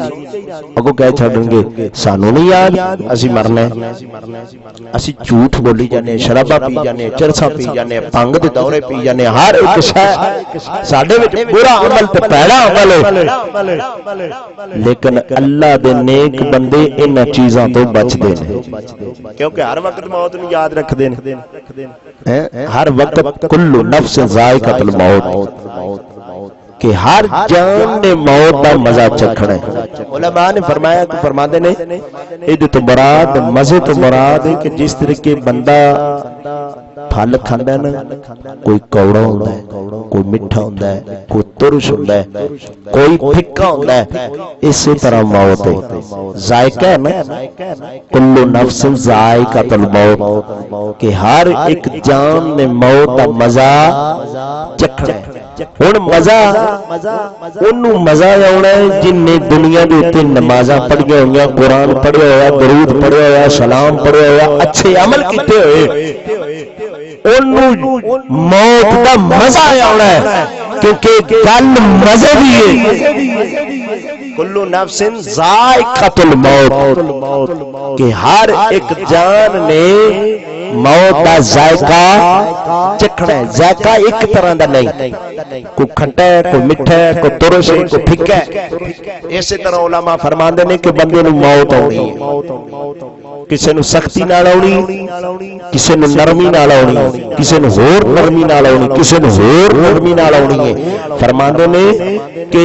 اگوں کہہ چھڈن گے سانو نہیں یاد اسی مرنا ہے اسی جھوٹ بولی جانے شرابا پی جانے چرسا پی جانے بھنگ دے دورے پی جانے ہر ایک شے ساڈے وچ برا عمل تے پیڑا عمل ہے لیکن اللہ دے نیک بندے انہاں چیزاں تو بچدے نے کیونکہ ہر وقت موت نوں یاد رکھدے نے ہر وقت کل نفس ذائقۃ الموت کہ ہر جان نے موت دا مزہ چکھنا ہے علماء نے فرمایا کہ فرماتے نے یہ تو مراد مزے تو مراد ہے کہ جس طریقے بندہ پھل کھاندا ہے نا کوئی کوڑا ہوندا ہے کوئی میٹھا ہوندا ہے کوئی ترش ہوندا ہے کوئی پھکا ہوندا ہے اسی طرح موت ہے ذائقہ ہے نا کل نفس ذائقۃ الموت کہ ہر ایک جان نے موت دا مزہ چکھنا ہے ہن مزہ اونوں مزہ آنا ہے جن نے دنیا دے اوتے نمازاں پڑھیاں ہوئیاں قرآن پڑھیا ہوا درود پڑھیا ہوا سلام پڑھیا ہوا اچھے عمل کیتے ہوئے اونوں موت دا مزہ آنا ہے کیونکہ گل مزے دی ہے کلو نفس ذائقۃ الموت کہ ہر ایک جان نے موت دا ذائقہ چکھنا ہے ذائقہ ایک طرح دا نہیں کوئی کھٹا ہے کوئی میٹھا ہے کوئی ترش ہے کوئی پھیکا ہے اسی طرح علماء فرماندے نے کہ بندے نوں موت آونی ہے کسی نوں سختی نال آونی کسی نوں نرمی نال آونی کسی نوں ہور نرمی نال آونی کسی نوں ہور نرمی نال آونی ہے فرماندے نے کہ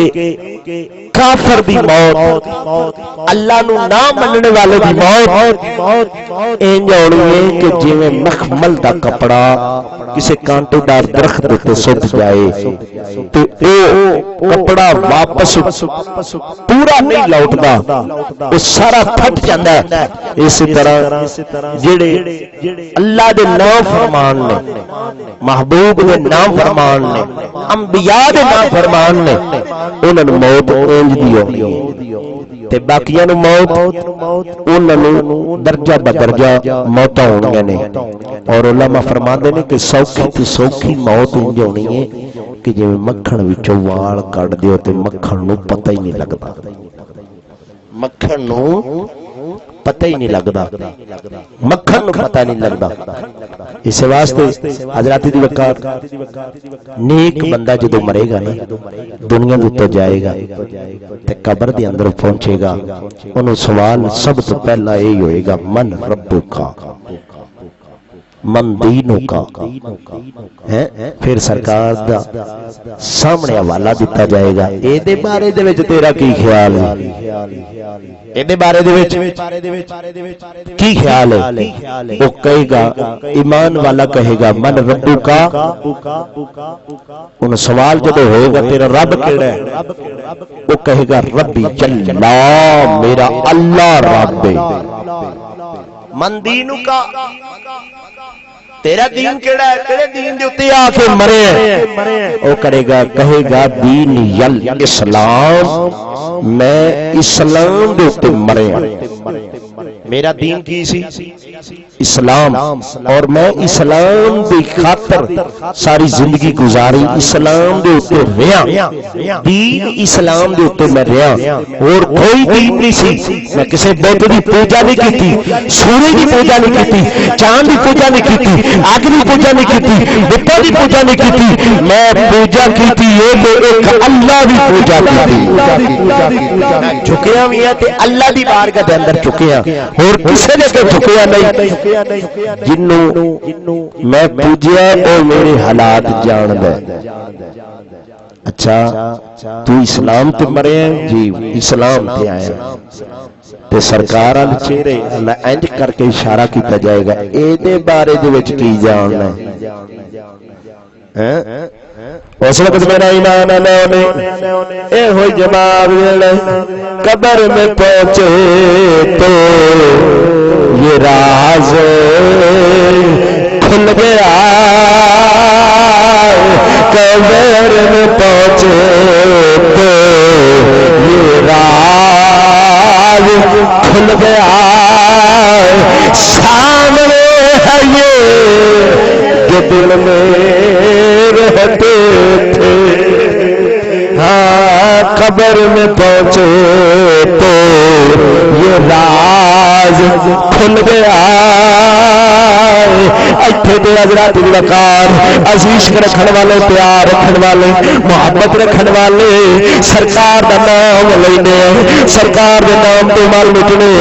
کافر دی موت اللہ نو نہ مننے والے دی موت انج ہونی ہے کہ جویں مخمل دا کپڑا کسی کانٹے دار درخت تے سٹ جائے تے او کپڑا واپس پورا نہیں لوٹدا او سارا پھٹ جاندا ہے اسی طرح جڑے اللہ دے نام فرمان نے محبوب دے نام فرمان نے انبیاء دے نام فرمان نے انہاں نوں موت انج دی ہونی تے باقیاں نوں موت انہاں نوں درجہ بدرجہ موتاں ہونیاں نے اور علماء فرماندے نے کہ سوکھی تے سوکھی موت انج ہونی ہے کہ جویں مکھن وچوں وال کڈ دیو تے مکھن نوں پتہ ہی نہیں لگدا مکھن نوں پتہ ہی نہیں لگدا مکھن نوں پتہ نہیں لگدا اس واسطے حضرات دی وقار نیک بندہ جدو مرے گا نا دنیا دے تے جائے گا تے قبر دے اندر پہنچے گا انہوں سوال سب تو پہلا یہی ہوئے گا من ربک من دینوں کا پھر سرکار دا سامنے حوالہ دیتا جائے گا اے دے بارے دے وچ تیرا کی خیال ہے اے دے بارے دے وچ کی خیال ہے وہ کہے گا ایمان والا کہے گا من ربو کا ان سوال جب ہوئے گا تیرا رب کیڑا ہے وہ کہے گا ربی جل میرا اللہ رب ہے من دینوں کا تیرا دین کیڑا ہے تیرے دین دے اوتے آ کے مرے او کرے گا کہے گا دین یل اسلام میں اسلام دے اوتے مرے میرا دین کی سی اسلام اور میں اسلام دی خاطر ساری زندگی گزاری اسلام دے اوتے رہیا دین اسلام دے اوتے میں رہیا اور کوئی دین نہیں سی میں کسی بت دی پوجا نہیں کیتی سورج دی پوجا نہیں کیتی چاند دی پوجا نہیں کیتی آگ دی پوجا نہیں کیتی بتاں دی پوجا نہیں کیتی میں پوجا کیتی ایک اللہ دی پوجا کیتی جھکیا وی ہے تے اللہ دی بارگاہ دے اندر جھکیا اور کسی نے کہ جھکیا نہیں، جنوں میں پوجیا او میرے حالات جان دے۔ اچھا تو اسلام تے مرے ہیں؟ جی اسلام تے آئے ہیں۔ تے سرکار ال چہرے اللہ انج کر کے اشارہ کیتا جائے گا، اے دے بارے دے وچ کی جاننا ہے؟ اس وقت میرا ایمان نے اے ہوئی جماعت قبر میں پہنچے تو یہ راز کھل گیا، قبر میں پہنچے تو یہ راز کھل گیا، سامنے ہے یہ جو دل میں رہتے تھے، ہاں قبر میں پہنچے تو یہ راز کھل گیا۔ ایتھے دے حضرات وقار عزیز رکھن والے، پیار رکھن والے، محبت رکھن والے سرکار دا نام لینے، سرکار دے نام تو مال مٹنے،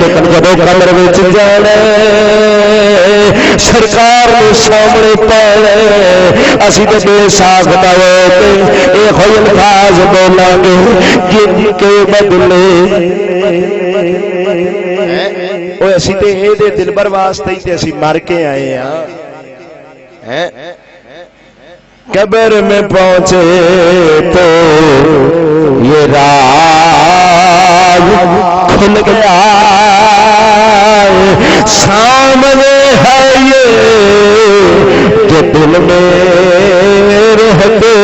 لیکن جدوں قبر وچ جانا سرکار دے سامنے پاوے اسی تے بے ساکھ دے اے ہوئی الفاظ بولاں گے جن کے بدلے اوے اسی تے اے دے دلبر واسطے ہی تے اسی مر کے آئے ہاں۔ قبر میں پہنچے تو یہ راز کھل گیا، سامنے ہے یہ جو دل میں رہتے،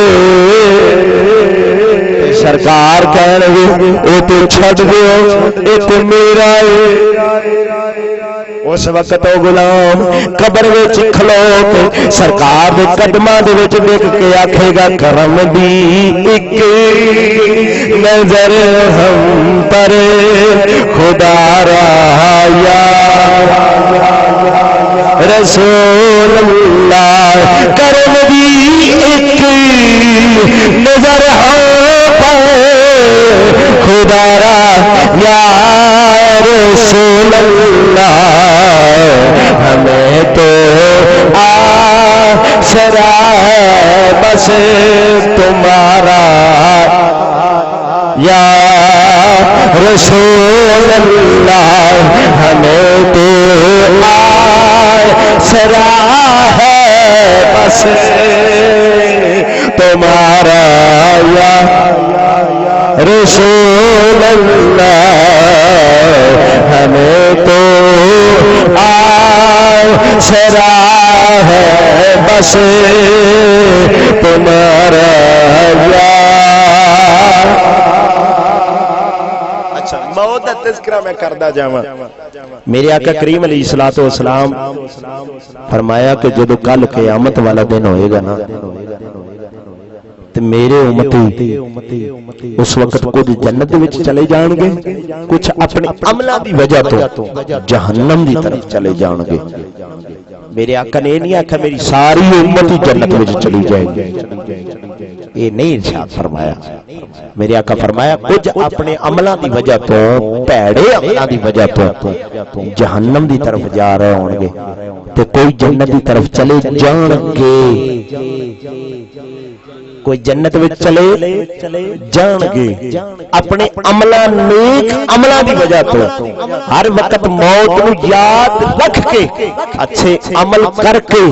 سرکار کہنے گے اے تو چھڑ دیو، اے تو میرا ہے۔ اس وقت او غلام قبر وچ کھلو کے سرکار دے قدماں دے وچ ڈگ کے آکھے گا کرم دی ایک نظر ہم پر خدا را یا رسول اللہ، کرم دی ایک نظر ہم پر خدا را یا رسول اللہ، ہمیں تو آسرا ہے بس تمہارا یا رسول اللہ، ہمیں تو آسرا ہے بس تمہارا یا رسول اللہ، ہمیں تو آسرا ہے بس تمہارا یا۔ اچھا موت کا تذکرہ میں کردا جاواں، میرے آقا کریم علیہ الصلوۃ والسلام فرمایا کہ جدو کل قیامت والا دن ہوئے گا نا تو میرے امتی اس وقت کچھ جنت وچ چلے جان گے، کچھ اپنے عملاں دی وجہ تو جہنم دی طرف چلے جان گے۔ میرے آقا نے نہیں آکھا میری ساری امت جنت وچ چلی جائے گی، یہ نہیں ارشاد فرمایا۔ میرے آقا فرمایا کچھ اپنے عملاں دی وجہ تو، پیڑے عملاں دی وجہ تو جہنم دی طرف جا رہے ہون گے، تے کوئی جنت دی طرف چلے جان گے، کوئی جنت وچ چلے جان گے اپنے عملاں نیک عملاں دی وجہ تو۔ ہر وقت موت نو یاد رکھ کے اچھے عمل کر کے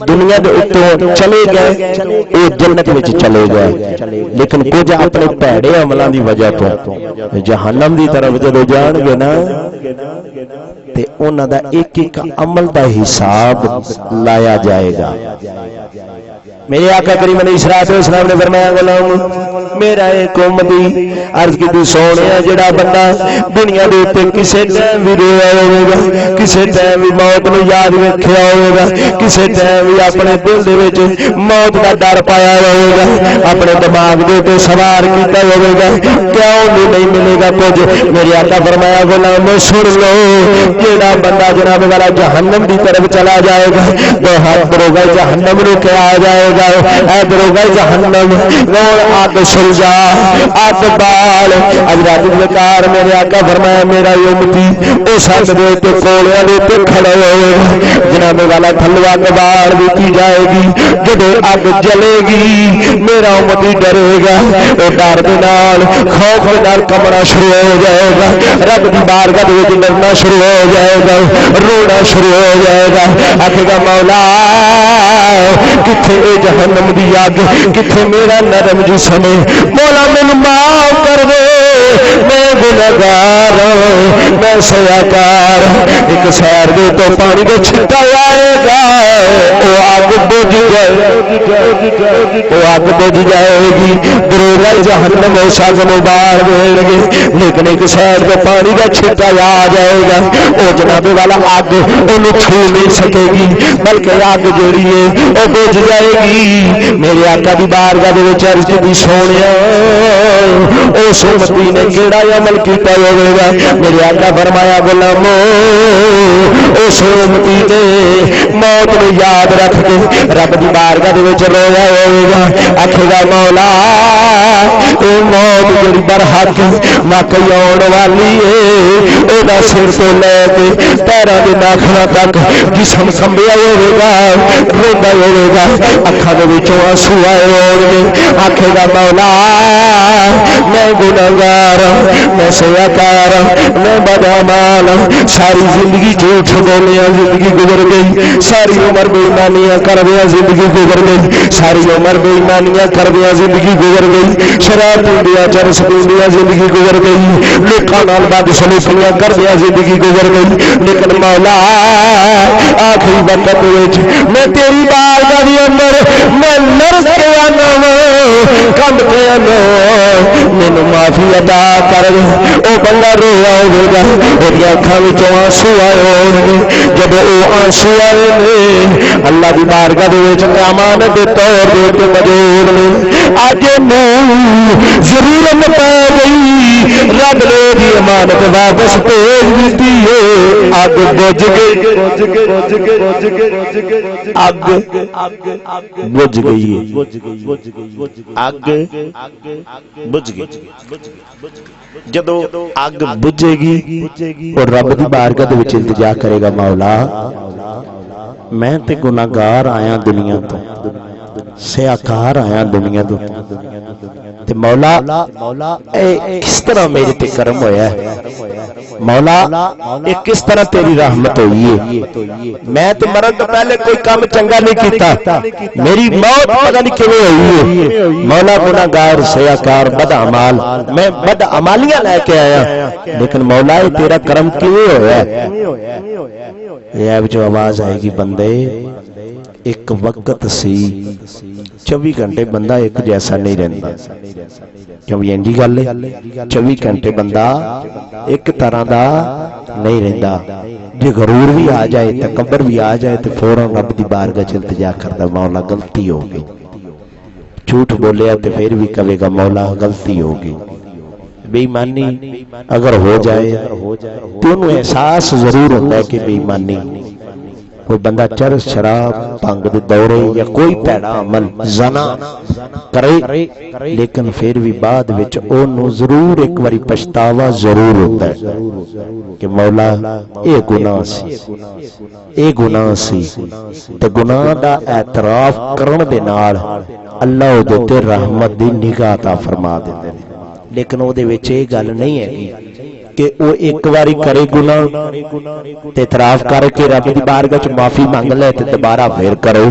دنیا دے اوپر چلے گئے، او جنت وچ چلے گئے، لیکن کچھ اپنے بھڑے عملاں دی وجہ تو جہنم دی طرف جدوں جان گے نا تے انہاں دا ایک ایک عمل دا حساب لایا جائے گا۔ میرے آقا کریم علیہ السلام نے فرمایا غلام میرا ایک امتی عرض کی سونیا جڑا بندہ دنیا دے تے کسے ٹائم بھی رویا ہوے گا، کسے ٹائم بھی موت نو یاد رکھیا ہوے گا، کسے ٹائم بھی اپنے دل دے وچ موت دا ڈر پایا ہوے گا، اپنے دماغ دے تے سوار کیتا ہوے گا، کیوں نہیں ملے گا کچھ۔ میرے آقا فرمایا غلام سن لو جڑا بندہ جناب والا جہنم دی طرف چلا جائے گا تو ہر دروگا جہنم نو کیا آ جائے گا، گا ادھر ہو گئی جہنم روڑ اگ سلجا اگ بال حضرت ذکر میرے آقا فرمایا میرا امتی او سب دے تے کولیاں دے تے کھڑے ہوئے جناب والا تھلو اگ بال دیتی جائے گی جب اگ جلے گی میرا امتی ڈرے گا او ڈر دے نال خوف دے نال کمرا شروع ہو جائے گا رب دی بارگاہ وچ ڈرنا شروع ہو جائے گا رونا شروع ہو جائے گا آکھے گا مولا کتھے اے جہنم دی اگ کتھے میرا نرم جسم مولا مینوں معاف کر دے میں گنہگار میں سیاکار ایک سیر دے تو پانی دے چھٹا آئے گا او اگ بجھ جائے گی دروگا جہنم او ساگ مبار دیں گے لیکن ایک سیر دے پانی دے چھٹا آ جائے گا او جناب والا اگ انہوں چھو نہیں سکے گی بلکہ اگ جڑی ہے او بجھ جائے گی میرے آقا دی بارگاہ دے وچ عرض کی سونیا او سمتی نے کیڑا عمل کیتا ہوے گا میرے آقا فرمایا غلامو او سمتی نے موت نو یاد رکھ کے رب دی بارگاہ دے وچ رویا ہوے گا آکھے گا مولا اے موت جڑی برحق واقعی آن والی ہے او دا سر تو لے کے پیراں دے ناخناں تک جسم کمبیا ہوے گا روندا ہوے گا اکھاں دے وچوں آنسو آئے ہون گے آکھے گا مولا میں گنہگار میں سیاکار میں بدعمال ساری زندگی جھوٹ بولیا زندگی گزر گئی ساری عمر بے ایمانیاں کردیا زندگی گزر گئی ساری عمر بے ایمانیاں کردیا زندگی گزر گئی شراب پیندیا چرس پیندیا زندگی گزر گئی لوکاں نال بد سلوکیاں کردیا زندگی گزر گئی لیکن مولا آخری وقت وچ میں تیری بارگاہ دے اندر میں لرز کے آنا کم کے آنا مینوں معافی عطا کر او بندہ رویا ہوے گا اودی اکھاں وچوں آنسو آئے ہون گے جب او آنسو آئے نے اللہ دی بارگاہ دے وچ امانت دے طور تے موجود نے اج نوں ضرورت پے گئی رب نے دی امانت واپس بھیج دتی ہے اگ بجھ گئی اگ بجھ گئی اگ بجھ گئی جدو اگ بجھے گی اور رب دی بارگاہ دے وچ التجا کرے گا مولا میں تے گناہگار آیا دنیا تو سیاکار آیا دنیا تو تے مولا اے کس طرح میرے تے کرم ہویا ہے مولا اے کس طرح تیری رحمت ہوئی ہے میں تے مرن تو پہلے کوئی کام چنگا نہیں کیتا میری موت پتہ نہیں کیویں ہوئی ہے مولا گنہگار سیاکار بدعمال میں بدعمالیاں لے کے آیا لیکن مولا اے تیرا کرم کیویں ہویا ہے یہ جو آواز آئے گی بندے ایک وقت سی 24 گھنٹے بندہ ایک جیسا نہیں رہندا کیوں یہ جی گل ہے 24 گھنٹے بندہ ایک طرح دا نہیں رہندا جے غرور بھی آ جائے تکبر بھی آ جائے تو فوراً رب دی بارگاہ التجا کردا مولا غلطی ہو گئی جھوٹ بولیا تو پھر بھی کہے گا مولا غلطی ہو گئی بے ایمانی اگر ہو جائے تو انہوں احساس ضرور ہوتا ہے کہ بے ایمانی کوئی بندہ چرس شراب بھنگ دے دورے یا کوئی پیڑا عمل زنا کرے لیکن پھر بھی بعد وچ انہوں ضرور ایک باری پچھتاوا ضرور ہوتا ہے کہ مولا اے گناہ سی تے گناہ دا اعتراف کرن دے نال اللہ دے تے رحمت دی نگاہ عطا فرما دیندے نے لیکن او دے وچ اے گل نہیں ہے کہ وہ ایک باری کرے گناہ تے اعتراف کر کے رب دی بارگاہ وچ معافی مانگ لے تے دوبارہ پھر کرے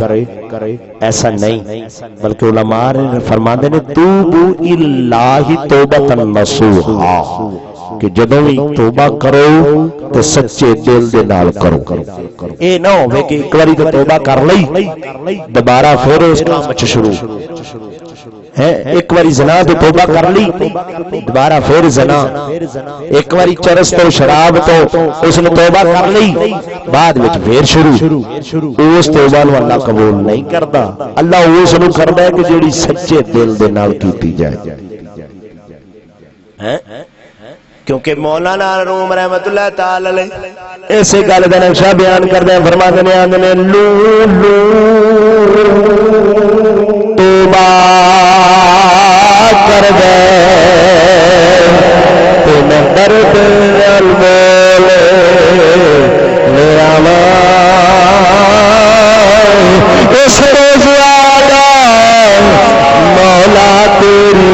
ایسا نہیں بلکہ علماء نے فرماندے نے توبو اللہ توبۃ نصوحا کہ جدوں بھی توبہ کرو تو سچے دل دے نال کرو اے نہ ہوے کہ ایک باری تو توبہ کر لئی دوبارہ پھر اس کام وچ شروع ہے ایک باری زنا تو توبہ کر لی دوبارہ پھر زنا ایک باری چرس تو شراب تو اس نے توبہ کر لی بعد وچ پھر شروع اس توبہ نو اللہ قبول نہیں کردا اللہ اس نو کردا ہے کہ جیڑی سچے دل دے نال کیتی جائے ہیں کیونکہ مولانا روم رحمت اللہ تعالی علیہ ایسے گل دا نقشہ بیان کردے فرماتے ہیں لو توبہ کر دے تین درد المول لے آواں اس روز آیا مولا تیری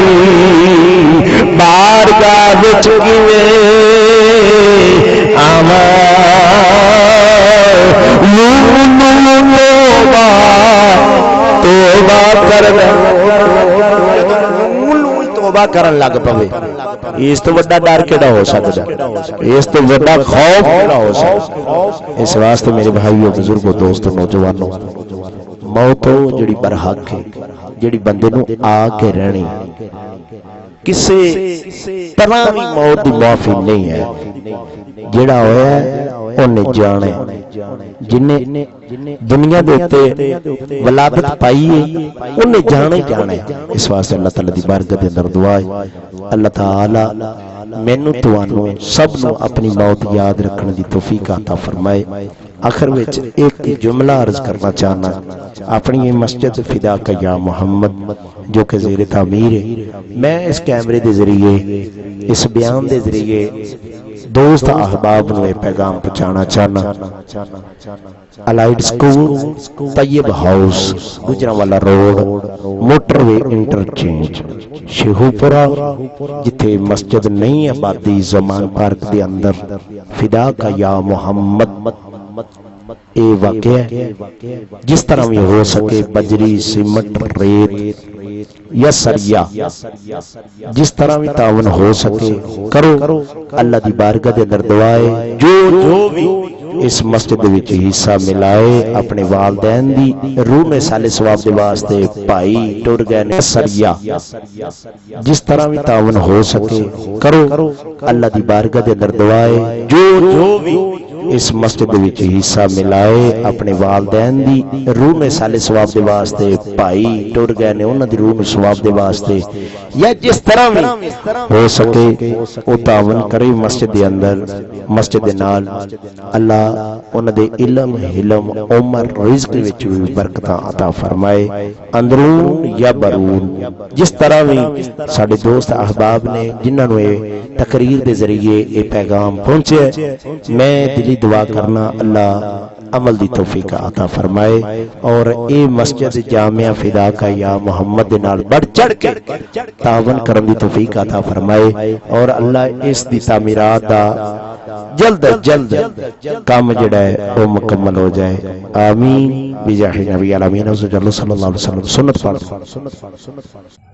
بارگاہ وچ کیویں آواں توبہ کرن لگ پوے اس تو بڑا ڈر کیڑا ہو سکدا اس تو بڑا خوف کیڑا ہو سکدا اس واسطے میرے بھائیو بزرگو دوستو نوجوانو موت جڑی برحق ہے جڑی بندے نو آ کے رہنی کسے طرح بھی موت دی معافی نہیں ہے جڑا ہویا ہے انہیں جانے جنہیں دنیا دیتے ولادت پائی ہے انہیں جانے جانے اس واسطے اللہ تعالیٰ دی بارگاہ دے اندر دعا ہے اللہ تعالیٰ مینو توانو سب نو اپنی موت یاد رکھنے دی توفیق عطا فرمائے آخر وچ ایک جملہ عرض کرنا چاہنا اپنی یہ مسجد فدا کا یا محمد جو کہ زیر تعمیر ہے میں اس کیمرے دے ذریعے اس بیان دے ذریعے دوست احباب نو پیغام پہنچانا چاہنا الائیڈ سکول طیب ہاؤس گجرانوالا روڈ موٹر وے انٹرچینج شیخوپورہ جتھے مسجد نئی آبادی زمان پارک دے اندر فدا کا یا محمد اے واقع ہے جس طرح بھی ہو سکے بجری سیمنٹ ریت یا سریا جس طرح بھی تعاون ہو سکے کرو اللہ دی بارگاہ دے اندر دعائے جو بھی اس مسجد وچ حصہ ملائے اپنے والدین دی روح میں صالح ثواب دے واسطے بھائی ٹر گئے نے سریا جس طرح بھی تعاون ہو سکے کرو اللہ دی بارگاہ دے اندر دعائے جو بھی اس مسجد وچ حصہ ملائے اپنے والدین دی روح میں صالح ثواب دے واسطے بھائی ٹر گئے نے انہاں دی روح میں ثواب دے واسطے یا جس طرح بھی ہو سکے او تعاون کرے مسجد دے اندر مسجد دے نال اللہ انہاں دے علم حلم عمر رزق وچ بھی برکتاں عطا فرمائے اندرون یا برون جس طرح بھی ساڈے دوست احباب نے جنہاں نو تقریر دے ذریعے یہ پیغام پہنچے میں دلی دعا کرنا اللہ عمل دی توفیق عطا فرمائے اور اے مسجد جامعہ فدا کا یا محمد دے نال بڑھ چڑھ کے تعاون کرن دی توفیق عطا فرمائے اور اللہ اس دی تعمیرات دا جلد جلد کام جڑا ہے وہ مکمل ہو جائے آمین بجاہ نبی الامین صلی اللہ علیہ وسلم سنت پڑھ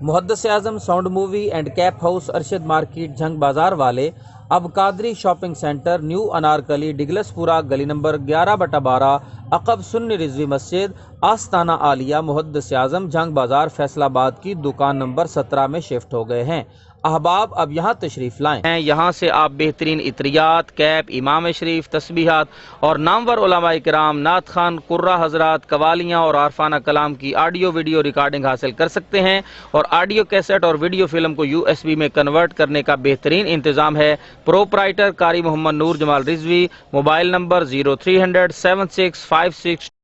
محدث اعظم sound movie and cap house Arshad market Jhang بازار والے اب Qadri shopping centre new Anarkali Douglas Pura گلی نمبر 11/12 عقب سنی رضوی مسجد آستانہ عالیہ محدث اعظم جھنگ بازار فیصل آباد کی دکان نمبر 17 میں شفٹ ہو گئے ہیں احباب اب یہاں تشریف لائیں یہاں سے آپ بہترین عطریات کیپ امام شریف تسبیحات اور نامور علماء کرام نعت خوان قرہ حضرات قوالیاں اور عارفانہ کلام کی آڈیو ویڈیو ریکارڈنگ حاصل کر سکتے ہیں اور آڈیو کیسٹ اور ویڈیو فلم کو USB میں کنورٹ کرنے کا بہترین انتظام ہے پروپرائٹر قاری محمد نور جمال رضوی موبائل نمبر 0300 7656